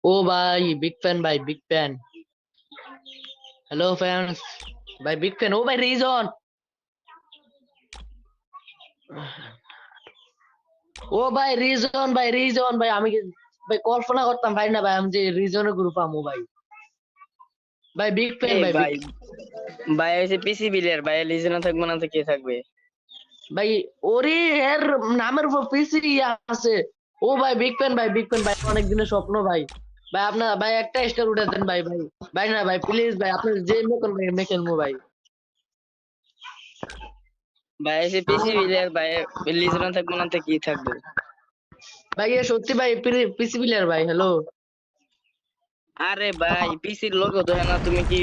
ओ भाई big fan भाई big fan. Hello fans भाई बिग फैन। ओ भाई रीजन। ও ভাই রিজন ভাই আমি ভাই কল্পনা করতাম ভাই না ভাই আমি যে রিজনের গ্রুপ আমু ভাই। ভাই বিগ ফ্যান এই ভাই বিগ। ভাই, ভাই হচ্ছে পিসি বিলিয়ার ভাই, লিজেন্ড থাকবে না তো কে থাকবে? ভাই ওরে এর নামের উপর পিসি আছে। ও ভাই বিগ ফ্যান ভাই বিগ ফ্যান ভাই অনেক দিনের স্বপ্ন ভাই। ভাই আপনার ভাই একটা স্টার উঠে দেন ভাই ভাই। ভাই না ভাই প্লিজ ভাই আপনি যে মেকেন ভাই মেকেন মু ভাই। ভাই হচ্ছে পিসি বিলিয়ার ভাই, লিজেন্ড থাকবে না তো কি থাকবে? ভাই এ সত্যি ভাই পিসি প্লেয়ার ভাই। হ্যালো আরে ভাই পিসির লোগো তো হ্যাঁ না, তুমি কি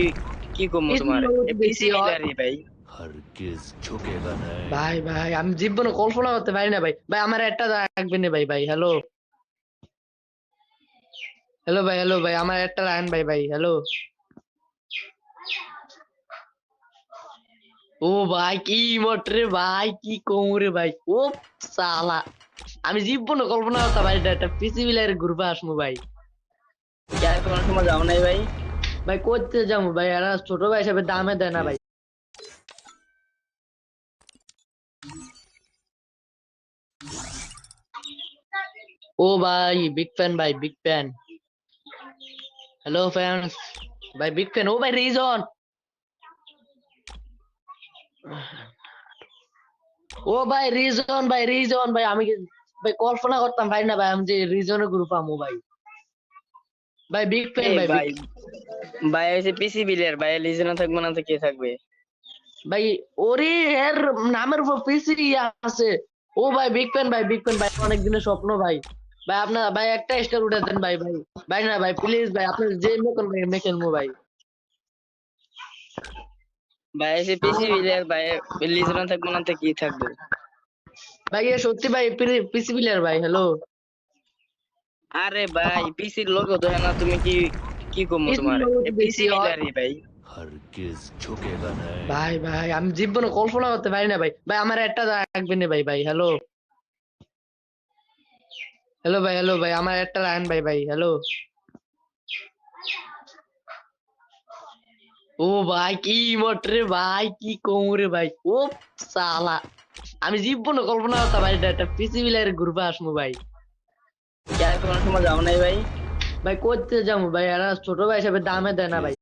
কি কমো পিসি তোমার লোগো এ তো পিসি দেখছি হয়। বিলিয়ারই ভাই। हरगिज झुकेगा नहीं। ভাই ভাই আমি জীবনে কল্পনা করতে পারি না ভাই। ভাই আমার একটা রাখবেন না ভাই ভাই। হ্যালো হ্যালো ভাই আমার একটা লাইন ভাই ভাই। হ্যালো ও ভাই কি ইমোট রে ভাই কি কোমরে ভাই। ও সালা আমি জীবনে কল্পনা করতে পারি না একটা পিসি বিলার গ্রুপে আসমু ভাই। কি আর কোনো সময় যাও নাই ভাই? ভাই করতে যাবো ভাই এরা ছোট ভাই হিসাবে দামে দেয় না ভাই। ও ভাই বিগ ফ্যান ভাই বিগ ফ্যান। হ্যালো ফ্যান্স ভাই বিগ ফ্যান। ও ভাই রিজন। ও ভাই রিজন ভাই আমি ভাই কল্পনা করতাম ভাই না ভাই আমি যে রিজনের গ্রুপ আমু ভাই। ভাই বিগ ফ্যান এই ভাই বিগ। ভাই, ভাই হচ্ছে পিসি বিলিয়ার ভাই, লিজেন্ড থাকবে না তো কে থাকবে? ভাই ওরে এর নামের উপর পিসি আছে। ও ভাই বিগ ফ্যান ভাই বিগ ফ্যান ভাই অনেক দিনের স্বপ্ন ভাই। ভাই আপনার ভাই একটা স্টার উঠে দেন ভাই ভাই। ভাই না ভাই প্লিজ ভাই আপনি যে মেকেন ভাই মেকেন মু ভাই। ভাই হচ্ছে পিসি বিলিয়ার ভাই, লিজেন্ড থাকবে না তো কি থাকবে? ভাই এ সত্যি ভাই পিসি প্লেয়ার ভাই। হ্যালো আরে ভাই পিসির লোগো তো হ্যাঁ না, তুমি কি কি কমো পিসি তোমার লোগো এ তো পিসি দেখছি হয়। हरगिज বিলিয়ারই ভাই। झुकेगा नहीं। ভাই ভাই আমি জীবনে কল্পনা করতে পারি না ভাই। ভাই আমার একটা রাখবেন না ভাই ভাই। হ্যালো ভাই আমার একটা লাইন ভাই ভাই। হ্যালো ও ভাই কি ইমোট রে ভাই কি কোমরে ভাই। ও সালা আমি জীবনে কল্পনা করতে পারি না একটা পিসি বিলার গ্রুপে আসমু ভাই। কি আর কোনো সময় যাও নাই ভাই? ভাই করতে যাবো ভাই এরা ছোট ভাই হিসাবে দামে দেয় না ভাই।